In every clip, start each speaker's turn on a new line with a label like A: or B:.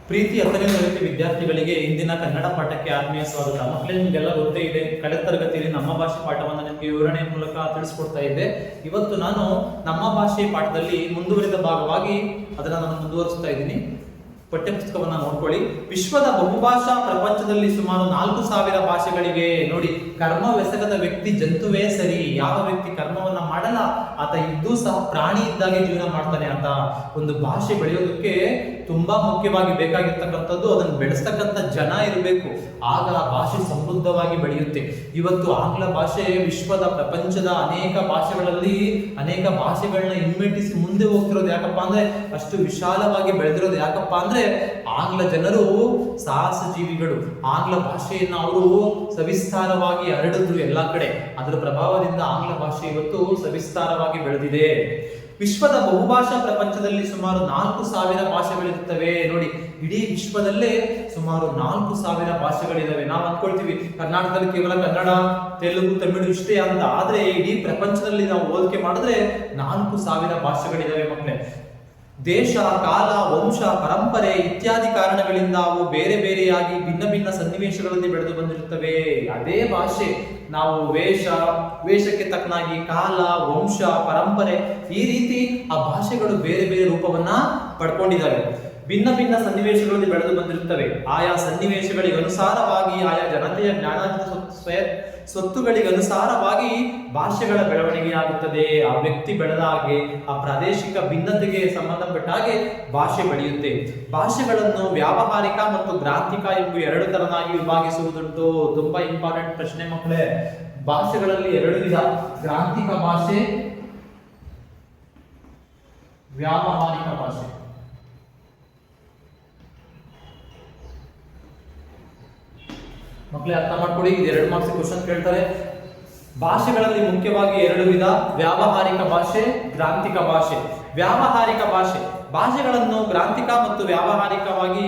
A: ಪ್ರೀತಿ 10ನೇ ತರಗತಿ ವಿದ್ಯಾರ್ಥಿಗಳಿಗೆ ಇಂದಿನ ಕನ್ನಡ ಪಾಠಕ್ಕೆ ಆತ್ಮೀಯ ಸ್ವಾಗತ. ಮಕ್ಕಳೇ, ನಿಮಗೆಲ್ಲ ಗೊತ್ತೇ ಇದೆ, ಕಳೆದ ತರಗತಿಯಲ್ಲಿ ನಮ್ಮ ಭಾಷೆ ಪಾಠವನ್ನು ನಿಮಗೆ ವಿವರಣೆ ಮೂಲಕ ತಿಳಿಸ್ಕೊಡ್ತಾ ಇದ್ದೆ. ಇವತ್ತು ನಾನು ನಮ್ಮ ಭಾಷೆ ಪಾಠದಲ್ಲಿ ಮುಂದುವರಿದ ಭಾಗವಾಗಿ ಅದನ್ನು ನಾನು ಮುಂದುವರಿಸ್ತಾ ಇದ್ದೀನಿ. ಪಠ್ಯಪುಸ್ತಕವನ್ನು ನೋಡ್ಕೊಳ್ಳಿ. ವಿಶ್ವದ ಬಹುಭಾಷಾ ಪ್ರಪಂಚದಲ್ಲಿ ಸುಮಾರು 4,000 ಭಾಷೆಗಳಿವೆ. ನೋಡಿ, ಕರ್ಮವೆಸಗದ ವ್ಯಕ್ತಿ ಜಂತುವೇ ಸರಿ. ಯಾವ ವ್ಯಕ್ತಿ ಕರ್ಮವನ್ನ ಮಾಡಲ್ಲ ಆತ ಇದ್ದೂ ಸಹ ಪ್ರಾಣಿ ಇದ್ದಾಗೆ ಜೀವನ ಮಾಡ್ತಾನೆ. ಆತ ಒಂದು ಭಾಷೆ ಬೆಳೆಯೋದಕ್ಕೆ ತುಂಬಾ ಮುಖ್ಯವಾಗಿ ಬೇಕಾಗಿರ್ತಕ್ಕಂಥದ್ದು ಅದನ್ನು ಬೆಳೆಸ್ತಕ್ಕಂಥ ಜನ ಇರಬೇಕು. ಆಗ ಆ ಭಾಷೆ ಸಮೃದ್ಧವಾಗಿ ಬೆಳೆಯುತ್ತೆ. ಇವತ್ತು ಆಂಗ್ಲ ಭಾಷೆ ವಿಶ್ವದ ಪ್ರಪಂಚದ ಅನೇಕ ಭಾಷೆಗಳಲ್ಲಿ ಅನೇಕ ಭಾಷೆಗಳನ್ನ ಹಿಮ್ಮೆಟ್ಟಿಸಿ ಮುಂದೆ ಹೋಗ್ತಿರೋದು ಯಾಕಪ್ಪ ಅಂದ್ರೆ, ಅಷ್ಟು ವಿಶಾಲವಾಗಿ ಬೆಳೆದಿರೋದು ಯಾಕಪ್ಪ ಅಂದ್ರೆ, ಆಂಗ್ಲ ಜನರು ಸಾಹಸ ಜೀವಿಗಳು. ಆಂಗ್ಲ ಭಾಷೆಯನ್ನು ಅವರು ಸವಿಸ್ತಾರವಾಗಿ ಹರಡಿದ್ರು ಎಲ್ಲ ಕಡೆ. ಅದರ ಪ್ರಭಾವದಿಂದ ಆಂಗ್ಲ ಭಾಷೆ ಇವತ್ತು ಸವಿಸ್ತಾರವಾಗಿ ಬೆಳೆದಿದೆ. ವಿಶ್ವದ ಬಹುಭಾಷಾ ಪ್ರಪಂಚದಲ್ಲಿ ಸುಮಾರು 4,000 ಭಾಷೆಗಳಿರುತ್ತವೆ. ನೋಡಿ, ಇಡೀ ವಿಶ್ವದಲ್ಲೇ ಸುಮಾರು 4,000 ಭಾಷೆಗಳಿದಾವೆ. ನಾವು ಅಂದ್ಕೊಳ್ತೀವಿ ಕರ್ನಾಟಕದಲ್ಲಿ ಕೇವಲ ಕನ್ನಡ, ತೆಲುಗು, ತಮಿಳು ಇಷ್ಟೇ ಅಂತ. ಆದ್ರೆ ಇಡೀ ಪ್ರಪಂಚದಲ್ಲಿ ನಾವು ಹೋಲಿಕೆ ಮಾಡಿದ್ರೆ 4,000 ಭಾಷೆಗಳಿದಾವೆ ಮಕ್ಕಳೇ. ದೇಶ, ಕಾಲ, ವಂಶ, ಪರಂಪರೆ ಇತ್ಯಾದಿ ಕಾರಣಗಳಿಂದ ಅವು ಬೇರೆ ಬೇರೆಯಾಗಿ ಭಿನ್ನ ಭಿನ್ನ ಸನ್ನಿವೇಶಗಳಲ್ಲಿ ಬೆಳೆದು ಬಂದಿರುತ್ತವೆ. ಅದೇ ಭಾಷೆ ನಾವು ವೇಷಕ್ಕೆ ತಕ್ಕನಾಗಿ ಕಾಲ, ವಂಶ, ಪರಂಪರೆ ಈ ರೀತಿ ಆ ಭಾಷೆಗಳು ಬೇರೆ ಬೇರೆ ರೂಪವನ್ನ ಪಡ್ಕೊಂಡಿದ್ದಾವೆ. ಭಿನ್ನ ಭಿನ್ನ ಸನ್ನಿವೇಶಗಳಲ್ಲಿ ಬೆಳೆದು ಬಂದಿರುತ್ತವೆ. ಆಯಾ ಸನ್ನಿವೇಶಗಳಿಗೆ ಅನುಸಾರವಾಗಿ, ಆಯಾ ಜನತೆಯ ಜ್ಞಾನಾರ್ಜಿತ ಸ್ವತ್ತುಗಳಿಗೆ ಅನುಸಾರವಾಗಿ ಭಾಷೆಗಳ ಬೆಳವಣಿಗೆ ಆಗುತ್ತದೆ. ಆ ವ್ಯಕ್ತಿ ಬೆಳೆದ ಹಾಗೆ, ಆ ಪ್ರಾದೇಶಿಕ ಭಿನ್ನತೆಗೆ ಸಂಬಂಧಪಟ್ಟ ಹಾಗೆ ಭಾಷೆ ಬೆಳೆಯುತ್ತೆ. ಭಾಷೆಗಳನ್ನು ವ್ಯಾವಹಾರಿಕ ಮತ್ತು ಗ್ರಾಂಥಿಕ ಎಂಬ 2 ತರನಾಗಿ ವಿಭಾಗಿಸುವುದುಂಟು. ತುಂಬಾ ಇಂಪಾರ್ಟೆಂಟ್ ಪ್ರಶ್ನೆ ಮಕ್ಕಳೇ. ಭಾಷೆಗಳಲ್ಲಿ 2 ವಿಧ: ಗ್ರಾಂಥಿಕ ಭಾಷೆ, ವ್ಯಾವಹಾರಿಕ ಭಾಷೆ. ಮಕ್ಕಳೇ, ಅರ್ಥ ಮಾಡ್ಕೊಳ್ಳಿ, ಇದು 2 ಮಾರ್ಕ್ಸ್ ಕ್ವಶನ್ ಕೇಳ್ತಾರೆ. ಭಾಷೆಗಳಲ್ಲಿ ಮುಖ್ಯವಾಗಿ 2 ವಿಧ: ವ್ಯಾವಹಾರಿಕ ಭಾಷೆ, ಗ್ರಾಂಥಿಕ ಭಾಷೆ. ವ್ಯಾವಹಾರಿಕ ಭಾಷೆಗಳನ್ನು ಗ್ರಾಂಥಿಕ ಮತ್ತು ವ್ಯಾವಹಾರಿಕವಾಗಿ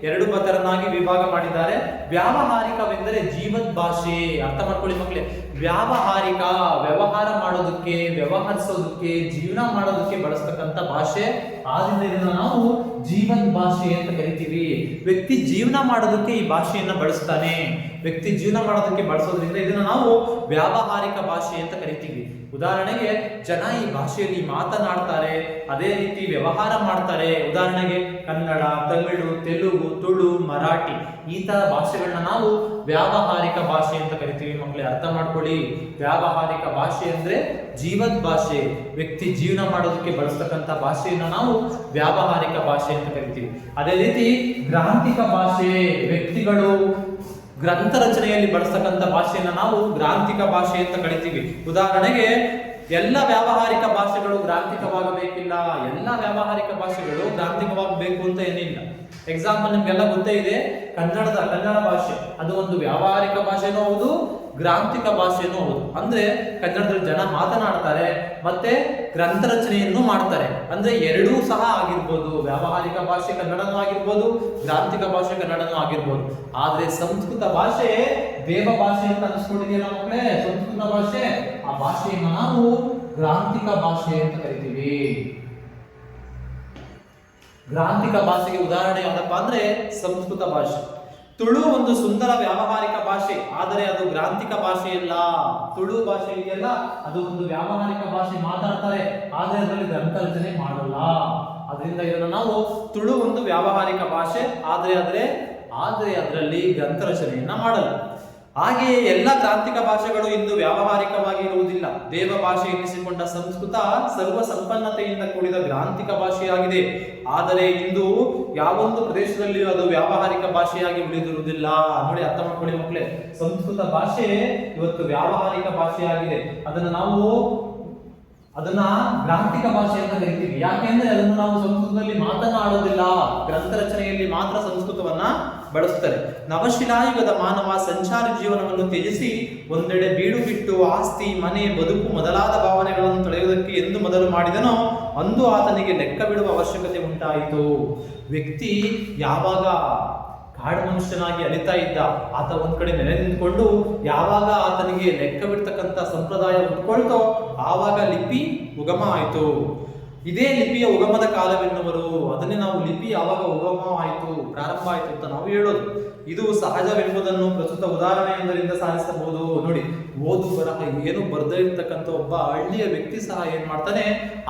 A: 2 ತರನಾಗಿ ವಿಭಾಗ ಮಾಡಿದ್ದಾರೆ. ವ್ಯಾವಹಾರಿಕವೆಂದರೆ ಜೀವದ್ ಭಾಷೆ. ಅರ್ಥ ಮಾಡ್ಕೊಳ್ಳಿ ಮಕ್ಕಳೇ, ವ್ಯಾವಹಾರಿಕ ವ್ಯವಹಾರ ಮಾಡೋದಕ್ಕೆ, ವ್ಯವಹರಿಸೋದಕ್ಕೆ, ಜೀವನ ಮಾಡೋದಕ್ಕೆ ಬಳಸ್ತಕ್ಕಂಥ ಭಾಷೆ. ಆದ್ರಿಂದ ಇದನ್ನ ನಾವು ಜೀವನ್ ಭಾಷೆ ಅಂತ ಕರಿತೀವಿ. ವ್ಯಕ್ತಿ ಜೀವನ ಮಾಡೋದಕ್ಕೆ ಈ ಭಾಷೆಯನ್ನ ಬಳಸ್ತಾನೆ. ವ್ಯಕ್ತಿ ಜೀವನ ಮಾಡೋದಕ್ಕೆ ಬಳಸೋದ್ರಿಂದ ಇದನ್ನ ನಾವು ವ್ಯಾವಹಾರಿಕ ಭಾಷೆ ಅಂತ ಕರಿತೀವಿ. ಉದಾಹರಣೆಗೆ, ಜನ ಈ ಭಾಷೆಯಲ್ಲಿ ಮಾತನಾಡ್ತಾರೆ, ಅದೇ ರೀತಿ ವ್ಯವಹಾರ ಮಾಡ್ತಾರೆ. ಉದಾಹರಣೆಗೆ ಕನ್ನಡ, ತಮಿಳು, ತೆಲುಗು, ತುಳು, ಮರಾಠಿ ಈ ತರ ಭಾಷೆಗಳನ್ನ ನಾವು ವ್ಯಾವಹಾರಿಕ ಭಾಷೆ ಅಂತ ಕರಿತೀವಿ. ಮಕ್ಕಳೇ, ಅರ್ಥ ಮಾಡ್ಕೊಳ್ಳಿ, ವ್ಯಾವಹಾರಿಕ ಭಾಷೆ ಅಂದ್ರೆ ಜೀವದ್ ಭಾಷೆ. ವ್ಯಕ್ತಿ ಜೀವನ ಮಾಡೋದಕ್ಕೆ ಬಳಸ್ತಕ್ಕಂಥ ಭಾಷೆಯನ್ನ ನಾವು ವ್ಯಾವಹಾರಿಕ ಭಾಷೆ ಅಂತ ಕರಿತೀವಿ. ಅದೇ ರೀತಿ ಗ್ರಾಂಥಿಕ ಭಾಷೆ, ವ್ಯಕ್ತಿಗಳು ಗ್ರಂಥ ರಚನೆಯಲ್ಲಿ ಬಳಸ್ತಕ್ಕಂಥ ಭಾಷೆಯನ್ನ ನಾವು ಗ್ರಾಂಥಿಕ ಭಾಷೆ ಅಂತ ಕರಿತೀವಿ. ಉದಾಹರಣೆಗೆ, ಎಲ್ಲ ವ್ಯಾವಹಾರಿಕ ಭಾಷೆಗಳು ಗ್ರಾಂಥಿಕವಾಗಬೇಕಿಲ್ಲ, ಎಲ್ಲ ವ್ಯಾವಹಾರಿಕ ಭಾಷೆಗಳು ಗ್ರಾಂಥಿಕವಾಗಬೇಕು ಅಂತ ಏನಿಲ್ಲ. ಎಕ್ಸಾಂಪಲ್ ನಿಮ್ಗೆಲ್ಲ ಗೊತ್ತೇ ಇದೆ, ಕನ್ನಡ ಭಾಷೆ ಅದು ಒಂದು ವ್ಯಾವಹಾರಿಕ ಭಾಷೆನೂ ಹೌದು, ಗ್ರಾಂಥಿಕ ಭಾಷೆನೂ ಹೌದು. ಅಂದ್ರೆ ಕನ್ನಡದಲ್ಲಿ ಜನ ಮಾತನಾಡ್ತಾರೆ ಮತ್ತೆ ಗ್ರಂಥ ರಚನೆಯನ್ನು ಮಾಡ್ತಾರೆ. ಅಂದ್ರೆ 2 ಸಹ ಆಗಿರ್ಬೋದು. ವ್ಯಾವಹಾರಿಕ ಭಾಷೆ ಕನ್ನಡನೂ ಆಗಿರ್ಬೋದು, ಗ್ರಾಂಥಿಕ ಭಾಷೆ ಕನ್ನಡನೂ ಆಗಿರ್ಬೋದು. ಆದ್ರೆ ಸಂಸ್ಕೃತ ಭಾಷೆ ದೇವ ಭಾಷೆ ಅಂತ ಅನಿಸ್ಕೊಂಡಿದೆಯಲ್ಲ ಮಕ್ಕಳೇ, ಸಂಸ್ಕೃತ ಭಾಷೆ, ಆ ಭಾಷೆಯನ್ನು ನಾವು ಗ್ರಾಂಥಿಕ ಭಾಷೆ ಅಂತ ಕರಿತೀವಿ. ಗ್ರಾಂಥಿಕ ಭಾಷೆಗೆ ಉದಾಹರಣೆ ಯಾವ್ದಪ್ಪ ಅಂದ್ರೆ ಸಂಸ್ಕೃತ ಭಾಷೆ. ತುಳು ಒಂದು ಸುಂದರ ವ್ಯಾವಹಾರಿಕ ಭಾಷೆ, ಆದರೆ ಅದು ಗ್ರಾಂಥಿಕ ಭಾಷೆಯಲ್ಲ. ತುಳು ಭಾಷೆ ಇದೆಯಲ್ಲ, ಅದು ಒಂದು ವ್ಯಾವಹಾರಿಕ ಭಾಷೆ, ಮಾತಾಡ್ತಾರೆ, ಆದರೆ ಅದರಲ್ಲಿ ಗ್ರಂಥ ರಚನೆ ಮಾಡಲ್ಲ. ಅದರಿಂದ ಇದನ್ನು ನಾವು ತುಳು ಒಂದು ವ್ಯಾವಹಾರಿಕ ಭಾಷೆ, ಆದರೆ ಅದರಲ್ಲಿ ಗ್ರಂಥ ರಚನೆಯನ್ನ ಮಾಡಲ್ಲ. ಹಾಗೆಯೇ ಎಲ್ಲ ಗ್ರಾಂಥಿಕ ಭಾಷೆಗಳು ಇಂದು ವ್ಯಾವಹಾರಿಕವಾಗಿ ಇರುವುದಿಲ್ಲ. ದೇವ ಭಾಷೆ ಎನ್ನಿಸಿಕೊಂಡ ಸಂಸ್ಕೃತ ಸರ್ವ ಸಂಪನ್ನತೆಯಿಂದ ಕೂಡಿದ ಗ್ರಾಂಥಿಕ ಭಾಷೆಯಾಗಿದೆ. ಆದರೆ ಇಂದು ಯಾವೊಂದು ಪ್ರದೇಶದಲ್ಲಿಯೂ ಅದು ವ್ಯಾವಹಾರಿಕ ಭಾಷೆಯಾಗಿ ಉಳಿದಿರುವುದಿಲ್ಲ. ನೋಡಿ, ಅರ್ಥ ಮಾಡ್ಕೊಳ್ಳಿ ಮಕ್ಕಳೇ, ಸಂಸ್ಕೃತ ಭಾಷೆ ಇವತ್ತು ವ್ಯಾವಹಾರಿಕ ಭಾಷೆಯಾಗಿದೆ. ಅದನ್ನ ಗ್ರಾಂಥಿಕ ಭಾಷೆ ಅಂತ ಕರಿತೀವಿ. ಯಾಕೆಂದ್ರೆ ಅದನ್ನು ನಾವು ಸಂಸ್ಕೃತದಲ್ಲಿ ಮಾತನಾಡೋದಿಲ್ಲ, ಗ್ರಂಥ ರಚನೆಯಲ್ಲಿ ಮಾತ್ರ ಸಂಸ್ಕೃತವನ್ನ ಬಳಸ್ತಾರೆ. ನವಶಿಲಾಯುಗದ ಮಾನವ ಸಂಚಾರಿ ಜೀವನವನ್ನು ತ್ಯಜಿಸಿ ಒಂದೆಡೆ ಬೀಡು ಬಿಟ್ಟು ಆಸ್ತಿ, ಮನೆ, ಬದುಕು ಮೊದಲಾದ ಭಾವನೆಗಳನ್ನು ತೊಳೆಯುವುದಕ್ಕೆ ಎಂದು ಮೊದಲು ಮಾಡಿದನೋ ಅಂದು ಆತನಿಗೆ ಲೆಕ್ಕ ಬಿಡುವ ಅವಶ್ಯಕತೆ ಉಂಟಾಯಿತು. ವ್ಯಕ್ತಿ ಯಾವಾಗ ಕಾಡು ಮನುಷ್ಯನಾಗಿ ಅಲಿತಾ ಇದ್ದ, ಆತ ಒಂದ್ ಕಡೆ ನೆಲೆ ನಿಂತ್ಕೊಂಡು ಯಾವಾಗ ಆತನಿಗೆ ಲೆಕ್ಕ ಬಿಡ್ತಕ್ಕಂಥ ಸಂಪ್ರದಾಯ ಉಟ್ಕೊಳ್ತೋ ಆವಾಗ ಲಿಪಿ ಉಗಮ ಆಯಿತು. ಇದೇ ಲಿಪಿಯ ಉಗಮದ ಕಾಲವೆನ್ನುವರು. ಅದನ್ನೇ ನಾವು ಲಿಪಿ ಯಾವಾಗ ಉಗಮವಾಯಿತು, ಪ್ರಾರಂಭ ಆಯಿತು ಅಂತ ನಾವು ಹೇಳೋದು. ಇದು ಸಹಜವೆಂಬುದನ್ನು ಪ್ರಸ್ತುತ ಉದಾಹರಣೆಯೊಂದರಿಂದ ಸಾಧಿಸಬಹುದು. ನೋಡಿ, ಓದು ಬರಹ ಏನು ಬರ್ದೇ ಇರ್ತಕ್ಕಂಥ ಒಬ್ಬ ಹಳ್ಳಿಯ ವ್ಯಕ್ತಿ ಸಹ ಏನ್ ಮಾಡ್ತಾನೆ,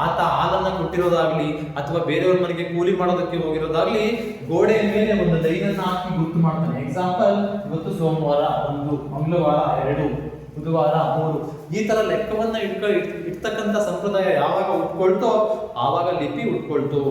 A: ಆತ ಹಾಲನ್ನ ಕೊಟ್ಟಿರೋದಾಗ್ಲಿ ಅಥವಾ ಬೇರೆಯವ್ರ ಮನೆಗೆ ಕೂಲಿ ಮಾಡೋದಕ್ಕೆ ಹೋಗಿರೋದಾಗ್ಲಿ ಗೋಡೆಯ ಮೇಲೆ ಒಂದು ಲೈನನ್ನ ಹಾಕಿ ಗುರ್ತು ಮಾಡ್ತಾನೆ. ಎಕ್ಸಾಂಪಲ್, ಇವತ್ತು ಸೋಮವಾರ 1, ಮಂಗಳವಾರ 2, ಬುಧವಾರ 3, ಈ ತರ ಲೆಕ್ಕವನ್ನ ಇಡ್ತಕ್ಕಂಥ ಸಂಪ್ರದಾಯ ಯಾವಾಗ ಉಟ್ಕೊಳ್ತೋ ಆವಾಗ ಲಿಪಿ ಉಟ್ಕೊಳ್ತು.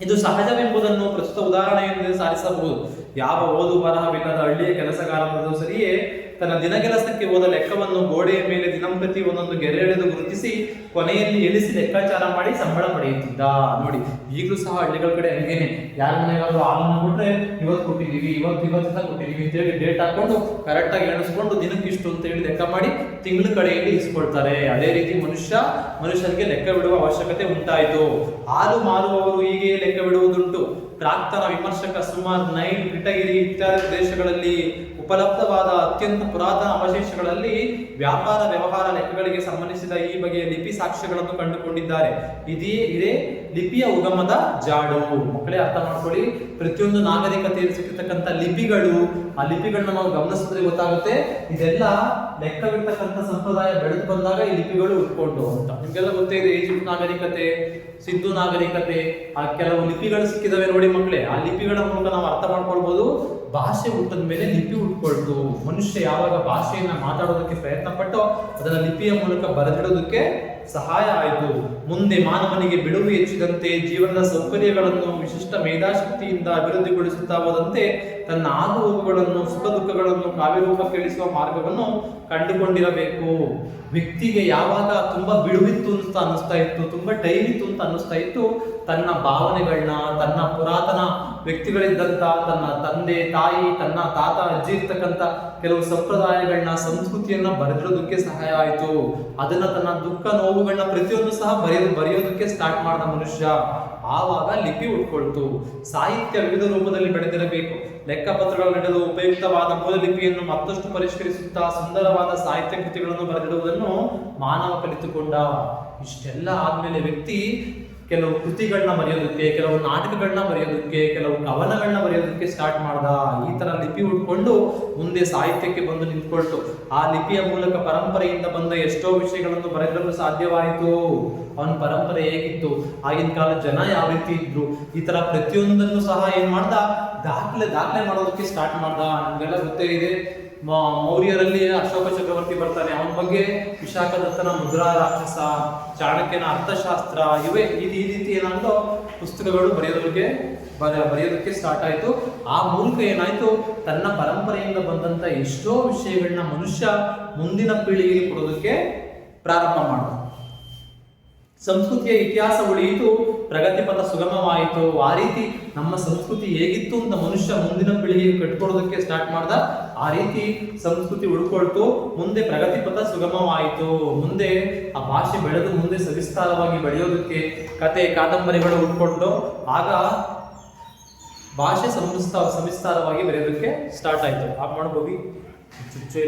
A: ಇದು ಸಹಜವೆಂಬುದನ್ನು ಪ್ರಸ್ತುತ ಉದಾಹರಣೆಯಿಂದ ಸಾಧಿಸಬಹುದು. ಯಾವ ಓದು ಬರಹವಿಲ್ಲದ ಹಳ್ಳಿಯ ಕೆಲಸಗಾರನದು ಸರಿಯೇ ತನ್ನ ದಿನಗೆಲಸಕ್ಕೆ ಹೋದ ಲೆಕ್ಕವನ್ನು ಗೋಡೆಯ ಮೇಲೆ ದಿನಂಪ್ರತಿ ಒಂದೊಂದು ಗೆರೆ ಎಳೆದು ಗುರುತಿಸಿ ಕೊನೆಯಲ್ಲಿ ಎಳಿಸಿ ಲೆಕ್ಕಾಚಾರ ಮಾಡಿ ಸಂಬಳ ಪಡೆಯುತ್ತಿದ್ದ. ನೋಡಿ, ಈಗಲೂ ಸಹ ಹಳ್ಳಿಗಳ ಕಡೆ ಹಂಗೇನೆ, ಯಾರ ಮನೆಗಾದ್ರೂ ಹಾಲನ್ನು ಕೊಟ್ರೆ ಇವತ್ತು ಕೊಟ್ಟಿದ್ದೀವಿ, ಇವತ್ತಿಂದ ಕೊಟ್ಟಿದ್ದೀವಿ ಅಂತೇಳಿ ಡೇಟ್ ಹಾಕೊಂಡು ಕರೆಕ್ಟಾಗಿ ಎಣಿಸ್ಕೊಂಡು ದಿನಕ್ಕೆ ಇಷ್ಟು ಅಂತ ಹೇಳಿ ಲೆಕ್ಕ ಮಾಡಿ ತಿಂಗಳ ಕಡೆಯಲ್ಲಿ ಇಸ್ಕೊಳ್ತಾರೆ. ಅದೇ ರೀತಿ ಮನುಷ್ಯನಿಗೆ ಲೆಕ್ಕ ಬಿಡುವ ಅವಶ್ಯಕತೆ ಉಂಟಾಯಿತು. ಹಾಲು ಮಾರುವವರು ಹೀಗೆ ಲೆಕ್ಕ ಬಿಡುವುದುಂಟು. ಪ್ರಾಕ್ತನ ವಿಮರ್ಶಕ ಸುಮಾರ್ ನೈಲ್, ಕಿಟಗಿರಿ ಇತ್ಯಾದಿ ದೇಶಗಳಲ್ಲಿ ಉಪಲಬ್ಧವಾದ ಅತ್ಯಂತ ಪುರಾತನ ಅವಶೇಷಗಳಲ್ಲಿ ವ್ಯಾಪಾರ ವ್ಯವಹಾರ ಲೆಕ್ಕಗಳಿಗೆ ಸಂಬಂಧಿಸಿದ ಈ ಬಗೆಯ ಲಿಪಿ ಸಾಕ್ಷ್ಯಗಳನ್ನು ಕಂಡುಕೊಂಡಿದ್ದಾರೆ. ಇದೇ ಲಿಪಿಯ ಉಗಮದ ಜಾಡು. ಮಕ್ಕಳೇ ಅರ್ಥ ಮಾಡ್ಕೊಳ್ಳಿ, ಪ್ರತಿಯೊಂದು ನಾಗರಿಕತೆಯಲ್ಲಿ ಸಿಕ್ಕಿರ್ತಕ್ಕಂಥ ಲಿಪಿಗಳು, ಆ ಲಿಪಿಗಳನ್ನ ನಾವು ಗಮನಿಸಿದ್ರೆ ಗೊತ್ತಾಗುತ್ತೆ ಇದೆಲ್ಲ ಲೆಕ್ಕವಿರ್ತಕ್ಕಂಥ ಸಂಪ್ರದಾಯ ಬೆಳೆದು ಬಂದಾಗ ಈ ಲಿಪಿಗಳು ಉಟ್ಕೊಂಡು ಅಂತ. ನಿಮ್ಗೆಲ್ಲ ಗೊತ್ತೇ ಇದೆ, ಈಜಿಪ್ಟ್ ನಾಗರಿಕತೆ, ಸಿಂಧು ನಾಗರಿಕತೆ, ಆ ಕೆಲವು ಲಿಪಿಗಳು ಸಿಕ್ಕಿದಾವೆ ನೋಡಿ ಮಕ್ಕಳೇ. ಆ ಲಿಪಿಗಳ ಮೂಲಕ ನಾವು ಅರ್ಥ ಮಾಡ್ಕೊಳ್ಬಹುದು ಭಾಷೆ ಹುಟ್ಟಿದ ಮೇಲೆ ಲಿಪಿ ಉಟ್ಕೊಳ್ತು. ಮನುಷ್ಯ ಯಾವಾಗ ಭಾಷೆಯನ್ನ ಮಾತಾಡೋದಕ್ಕೆ ಪ್ರಯತ್ನ ಪಟ್ಟೋ ಅದನ್ನ ಲಿಪಿಯ ಮೂಲಕ ಬರೆದಿಡೋದಕ್ಕೆ ಸಹಾಯ ಆಯಿತು. ಮುಂದೆ ಮಾನವನಿಗೆ ಬಿಡುವು ಹೆಚ್ಚಿದಂತೆ ಜೀವನದ ಸೌಕರ್ಯಗಳನ್ನು ವಿಶಿಷ್ಟ ಮೇಧಾಶಕ್ತಿಯಿಂದ ಅಭಿವೃದ್ಧಿಗೊಳಿಸುತ್ತಾ ಹೋದಂತೆ ತನ್ನ ಆಗುಹೋಗುಗಳನ್ನು, ಸುಖ ದುಃಖಗಳನ್ನು ಕಾವ್ಯರೂಪಕ್ಕೆ ಇಳಿಸುವ ಮಾರ್ಗವನ್ನು ಕಂಡುಕೊಂಡಿರಬೇಕು. ವ್ಯಕ್ತಿಗೆ ಯಾವಾಗ ತುಂಬಾ ಬಿಡುವಿತ್ತು ಅಂತ ಅನ್ನಿಸ್ತಾ ಇತ್ತು, ತುಂಬಾ ಟೈಮ್ ಇತ್ತು ಅಂತ ಅನ್ನಿಸ್ತಾ ಇತ್ತು, ತನ್ನ ಭಾವನೆಗಳನ್ನ, ತನ್ನ ಪುರಾತನ ವ್ಯಕ್ತಿಗಳಿದ್ದಂತ ತನ್ನ ತಂದೆ ತಾಯಿ, ತನ್ನ ತಾತ ಅಜ್ಜಿ ಇರ್ತಕ್ಕಂಥ ಕೆಲವು ಸಂಪ್ರದಾಯಗಳನ್ನ, ಸಂಸ್ಕೃತಿಯನ್ನ ಬರೆದಿರೋದಕ್ಕೆ ಸಹಾಯ ಆಯಿತು. ಅದನ್ನ ತನ್ನ ದುಃಖ ನೋವುಗಳನ್ನ ಪ್ರತಿಯೊಂದು ಸಹ ಬರೆಯೋದಕ್ಕೆ ಸ್ಟಾರ್ಟ್ ಮಾಡಿದ ಮನುಷ್ಯ. ಆವಾಗ ಲಿಪಿ ಉಟ್ಕೊಳ್ತು. ಸಾಹಿತ್ಯ ವಿವಿಧ ರೂಪದಲ್ಲಿ ಬೆಳೆದಿರಬೇಕು. ಲೆಕ್ಕಪತ್ರಗಳು ನಡೆದು ಉಪಯುಕ್ತವಾದ ಮೂಲ ಲಿಪಿಯನ್ನು ಮತ್ತಷ್ಟು ಪರಿಷ್ಕರಿಸುತ್ತಾ ಸುಂದರವಾದ ಸಾಹಿತ್ಯ ಕೃತಿಗಳನ್ನು ಬರೆದಿಡುವುದನ್ನು ಮಾನವ ಕಲಿತುಕೊಂಡ. ಇಷ್ಟೆಲ್ಲ ಆದ್ಮೇಲೆ ವ್ಯಕ್ತಿ ಕೆಲವು ಕೃತಿಗಳನ್ನ ಬರೆಯೋದಕ್ಕೆ, ಕೆಲವು ನಾಟಕಗಳನ್ನ ಬರೆಯೋದಕ್ಕೆ, ಕೆಲವು ಕವನಗಳನ್ನ ಬರೆಯೋದಕ್ಕೆ ಸ್ಟಾರ್ಟ್ ಮಾಡ್ದ. ಈ ತರ ಲಿಪಿ ಉಟ್ಕೊಂಡು ಮುಂದೆ ಸಾಹಿತ್ಯಕ್ಕೆ ಬಂದು ನಿಂತ್ಕೊಳ್ತು. ಆ ಲಿಪಿಯ ಮೂಲಕ ಪರಂಪರೆಯಿಂದ ಬಂದ ಎಷ್ಟೋ ವಿಷಯಗಳನ್ನು ಬರೆಯಲು ಸಾಧ್ಯವಾಯಿತು. ಅವನ ಪರಂಪರೆ ಹೇಗಿತ್ತು, ಆಗಿನ ಕಾಲದ ಜನ ಯಾವ ರೀತಿ ಇದ್ರು, ಈ ತರ ಪ್ರತಿಯೊಂದನ್ನು ಸಹ ಏನ್ ಮಾಡ್ದ, ದಾಖಲೆ ಮಾಡೋದಕ್ಕೆ ಸ್ಟಾರ್ಟ್ ಮಾಡ್ದ. ನಮ್ಗೆಲ್ಲ ಗೊತ್ತೇ ಇದೆ, ಮೌರ್ಯರಲ್ಲಿ ಅಶೋಕ ಚಕ್ರವರ್ತಿ ಬರ್ತಾನೆ, ಅವನ ಬಗ್ಗೆ ವಿಶಾಖದತ್ತನ ಮುದ್ರಾ ರಾಕ್ಷಸ, ಚಾಣಕ್ಯನ ಅರ್ಥಶಾಸ್ತ್ರ, ಈ ರೀತಿ ಏನಾದ್ರು ಪುಸ್ತಕಗಳು ಬರೆಯೋದಕ್ಕೆ ಸ್ಟಾರ್ಟ್ ಆಯ್ತು. ಆ ಮೂಲಕ ಏನಾಯ್ತು, ತನ್ನ ಪರಂಪರೆಯಿಂದ ಬಂದಂತ ಎಷ್ಟೋ ವಿಷಯಗಳನ್ನ ಮನುಷ್ಯ ಮುಂದಿನ ಪೀಳಿಗೆಗೆ ಕೊಡೋದಕ್ಕೆ ಪ್ರಾರಂಭ ಮಾಡಿದ. ಸಂಸ್ಕೃತಿಯ ಇತಿಹಾಸ ಉಳಿಯಿತು, ಪ್ರಗತಿ ಪಥ ಸುಗಮವಾಯಿತು. ಆ ರೀತಿ ನಮ್ಮ ಸಂಸ್ಕೃತಿ ಹೇಗಿತ್ತು ಅಂತ ಮನುಷ್ಯ ಮುಂದಿನ ಪೀಳಿಗೆಗೆ ಕಟ್ಕೊಡೋದಕ್ಕೆ ಸ್ಟಾರ್ಟ್ ಮಾಡ್ದ. ಆ ರೀತಿ ಸಂಸ್ಕೃತಿ ಉಳ್ಕೊಳ್ತು, ಮುಂದೆ ಪ್ರಗತಿ ಪಥ ಸುಗಮವಾಯಿತು. ಮುಂದೆ ಆ ಭಾಷೆ ಬೆಳೆದು ಮುಂದೆ ಸವಿಸ್ತಾರವಾಗಿ ಬೆಳೆಯೋದಕ್ಕೆ ಕತೆ ಕಾದಂಬರಿಗಳು ಉಳ್ಕೊಂಡು ಆಗ ಭಾಷೆ ಸವಿಸ್ತಾರವಾಗಿ ಬೆಳೆಯೋದಕ್ಕೆ ಸ್ಟಾರ್ಟ್ ಆಯ್ತು. ಆಫ್ ಮಾಡ್ಬೋಗಿ ಚುಚ್ಚು